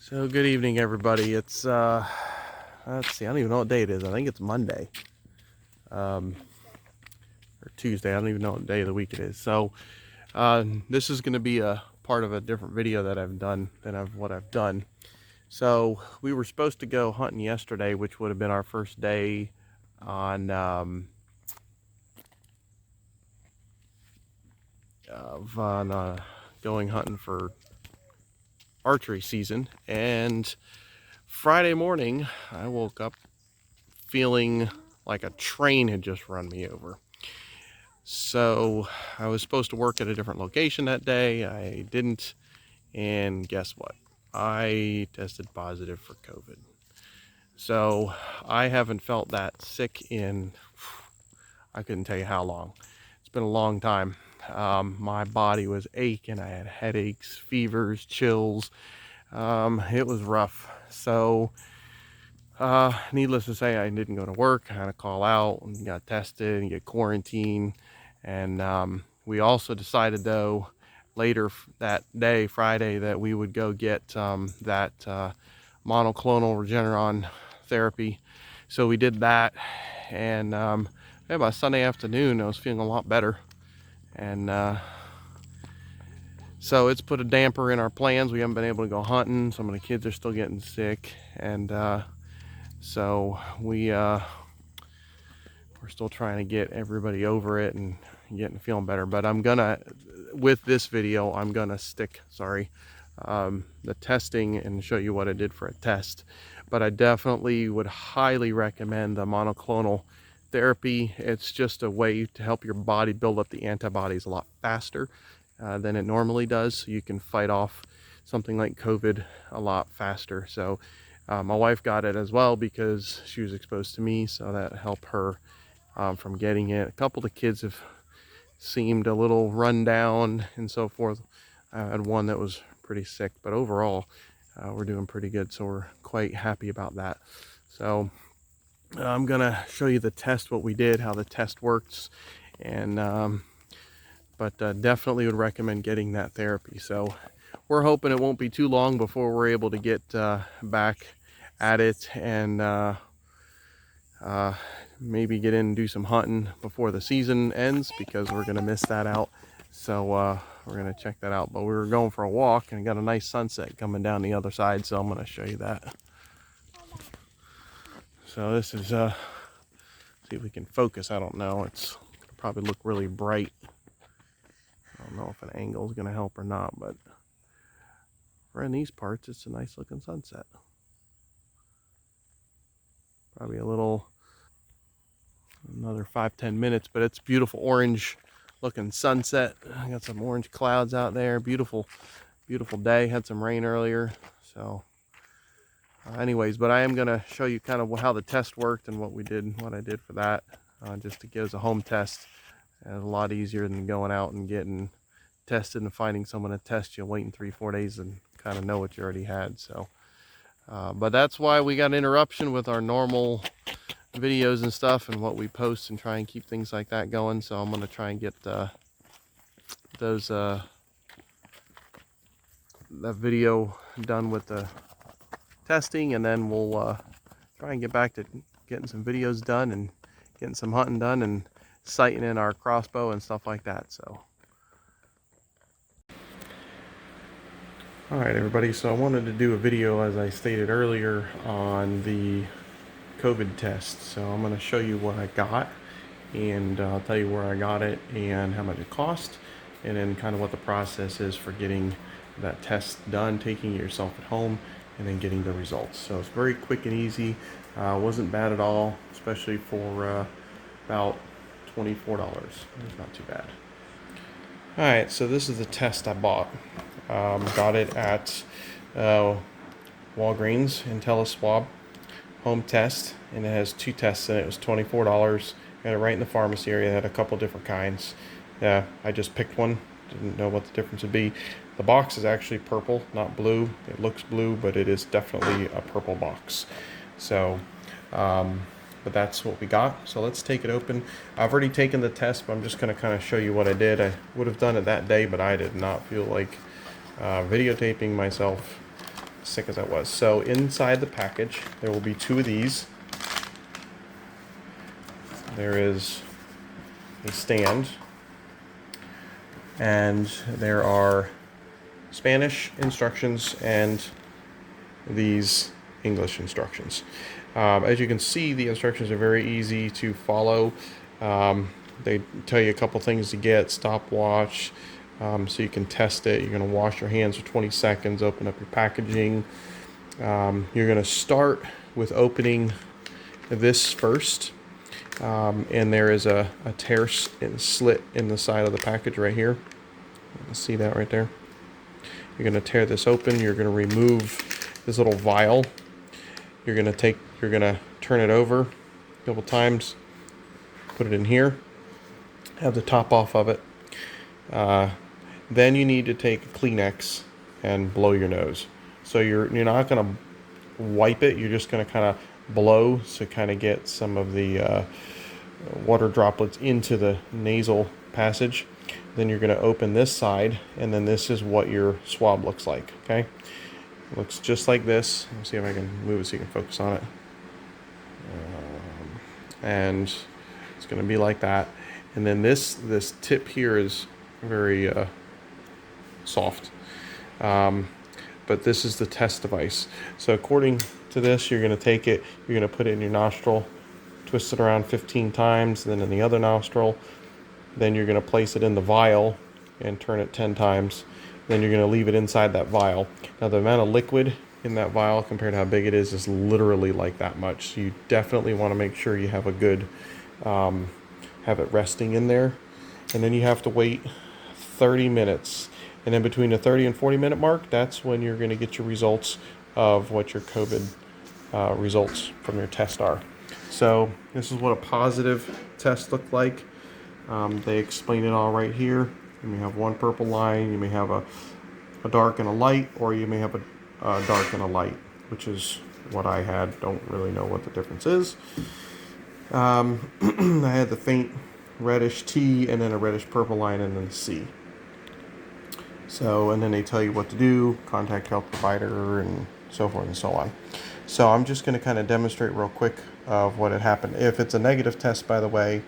So good evening, everybody. It's let's see, I don't even know what day it is. I think it's Monday, or Tuesday. I don't even know what day of the week it is. So this is going to be a part of a different video that I've done than what I've done. So we were supposed to go hunting yesterday, which would have been our first day on going hunting for archery season. And Friday morning, I woke up feeling like a train had just run me over. So I was supposed to work at a different location that day. I didn't. And guess what? I tested positive for COVID. So I haven't felt that sick in, I couldn't tell you how long. It's been a long time. My body was aching. I had headaches, fevers, chills. It was rough. So needless to say, I didn't go to work. I had to call out and got tested and get quarantined. And we also decided, though, later that day, Friday, that we would go get that monoclonal Regeneron therapy. So we did that, and by Sunday afternoon, I was feeling a lot better. And so it's put a damper in our plans. We haven't been able to go hunting. Some of the kids are still getting sick, and so we're still trying to get everybody over it and feeling better. But I'm gonna, with this video, I'm gonna stick, the testing and show you what I did for a test. But I definitely would highly recommend the monoclonal therapy. It's just a way to help your body build up the antibodies a lot faster than it normally does, so you can fight off something like COVID a lot faster. So my wife got it as well because she was exposed to me, so that helped her from getting it. A couple of the kids have seemed a little run down and so forth. I had one that was pretty sick, but overall we're doing pretty good, so we're quite happy about that. So I'm gonna show you the test, what we did, how the test works, and but definitely would recommend getting that therapy. So we're hoping it won't be too long before we're able to get back at it and maybe get in and do some hunting before the season ends, because we're gonna miss that out. So we're gonna check that out. But we were going for a walk and got a nice sunset coming down the other side, so I'm gonna show you that. So this is see if we can focus. I don't know, it's probably look really bright. I don't know if an angle is gonna help or not, but for in these parts it's a nice looking sunset. Probably another 5-10 minutes, but it's beautiful orange looking sunset. I got some orange clouds out there. Beautiful day. Had some rain earlier. So anyways, but I am gonna show you kind of how the test worked and what I did for that, just to give us a home test. And it's a lot easier than going out and getting tested and finding someone to test you, waiting 3-4 days and kind of know what you already had. So but that's why we got an interruption with our normal videos and stuff and what we post, and try and keep things like that going. So I'm going to try and get those that video done with the testing, and then we'll try and get back to getting some videos done and getting some hunting done and sighting in our crossbow and stuff like that. So all right, everybody, so I wanted to do a video, as I stated earlier, on the COVID test. So I'm going to show you what I got, and I'll tell you where I got it and how much it cost, and then kind of what the process is for getting that test done, taking it yourself at home, and then getting the results. So it's very quick and easy. Wasn't bad at all, especially for about $24. It's not too bad. All right, so this is the test I bought. Got it at Walgreens, IntelliSwab home test, and it has 2 tests in it. It was $24. Got it right in the pharmacy area. It had a couple different kinds. Yeah, I just picked one. Didn't know what the difference would be. The box is actually purple, not blue. It looks blue, but it is definitely a purple box. So but that's what we got. So let's take it open. I've already taken the test, but I'm just going to kind of show you what I did. I would have done it that day, but I did not feel like videotaping myself. sick as I was. So inside the package, there will be 2 of these. There is a stand, and there are Spanish instructions and these English instructions. As you can see, the instructions are very easy to follow. They tell you a couple things to get: stopwatch, so you can test it. You're going to wash your hands for 20 seconds, open up your packaging. You're going to start with opening this first, and there is a tear slit in the side of the package right here. See that right there? You're going to tear this open. You're going to remove this little vial. You're going to turn it over a couple times, put it in here, have the top off of it. Then you need to take a Kleenex and blow your nose. So you're not going to wipe it. You're just going to kind of blow to kind of get some of the water droplets into the nasal passage. Then you're going to open this side, and then this is what your swab looks like. Okay, it looks just like this. Let me see if I can move it so you can focus on it. And it's going to be like that. And then this tip here is very soft. But this is the test device. So according to this, you're going to take it, you're going to put it in your nostril, twist it around 15 times, then in the other nostril. Then you're going to place it in the vial and turn it 10 times. Then you're going to leave it inside that vial. Now the amount of liquid in that vial compared to how big it is literally like that much. So you definitely want to make sure you have a good, have it resting in there. And then you have to wait 30 minutes. And then between the 30 and 40 minute mark, that's when you're going to get your results of what your COVID results from your test are. So this is what a positive test looked like. They explain it all right here. You may have one purple line, you may have a dark and a light, or you may have a dark and a light, which is what I had. Don't really know what the difference is. I had the faint reddish T, and then a reddish purple line, and then a C. So, and then they tell you what to do, contact health provider, and so forth and so on. So I'm just going to kind of demonstrate real quick of what had happened. If it's a negative test, by the way,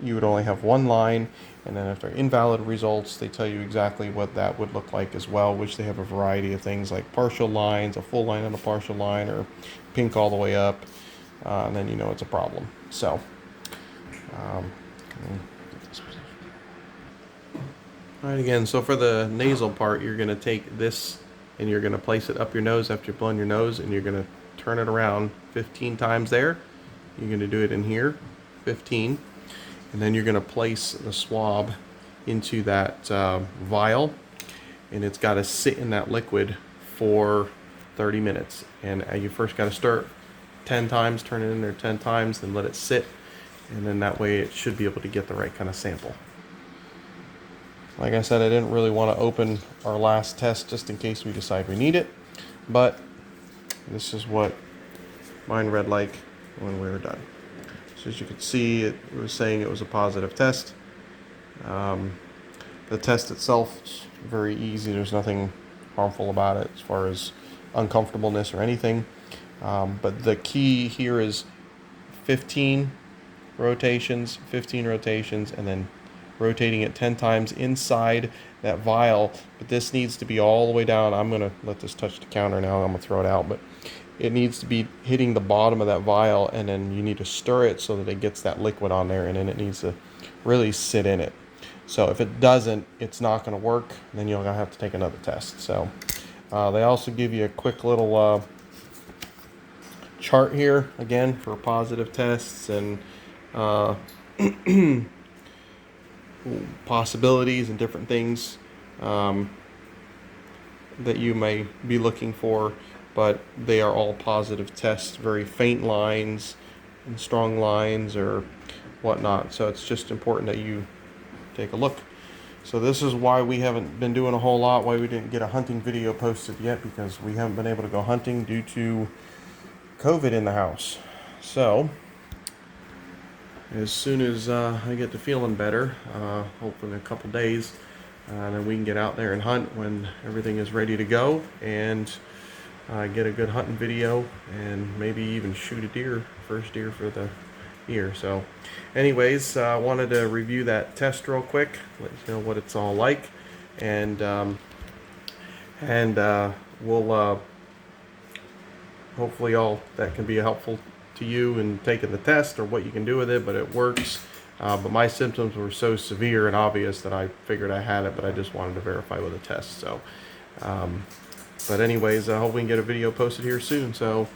you would only have one line, and then if they're invalid results, they tell you exactly what that would look like as well, which they have a variety of things like partial lines, a full line and a partial line, or pink all the way up, and then you know it's a problem. So, all right, again, so for the nasal part, you're going to take this and you're going to place it up your nose after you've blown your nose, and you're going to turn it around 15 times there. You're going to do it in here, 15. And then you're going to place the swab into that vial, and it's got to sit in that liquid for 30 minutes. And you first got to start 10 times, turn it in there 10 times, then let it sit, and then that way it should be able to get the right kind of sample. Like I said, I didn't really want to open our last test just in case we decide we need it, but this is what mine read like when we were done. So as you can see, it was saying it was a positive test. The test itself is very easy. There's nothing harmful about it as far as uncomfortableness or anything. But the key here is 15 rotations, and then rotating it 10 times inside that vial. But this needs to be all the way down. I'm going to let this touch the counter now. I'm going to throw it out. But it needs to be hitting the bottom of that vial, and then you need to stir it so that it gets that liquid on there, and then it needs to really sit in it. So if it doesn't, it's not going to work. Then you're going to have to take another test. So they also give you a quick little chart here, again, for positive tests and possibilities and different things that you may be looking for. But they are all positive tests, very faint lines and strong lines or whatnot. So it's just important that you take a look. So this is why we haven't been doing a whole lot, why we didn't get a hunting video posted yet, because we haven't been able to go hunting due to COVID in the house. So as soon as I get to feeling better, hopefully in a couple days, then we can get out there and hunt when everything is ready to go, and get a good hunting video, and maybe even shoot a deer, first deer for the year. So anyways, I wanted to review that test real quick, let you know what it's all like, and we'll hopefully all that can be helpful to you in taking the test or what you can do with it. But it works. But my symptoms were so severe and obvious that I figured I had it, but I just wanted to verify with a test. So but anyways, I hope we can get a video posted here soon. So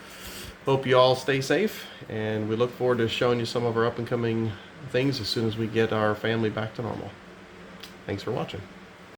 hope you all stay safe, and we look forward to showing you some of our up and coming things as soon as we get our family back to normal. Thanks for watching.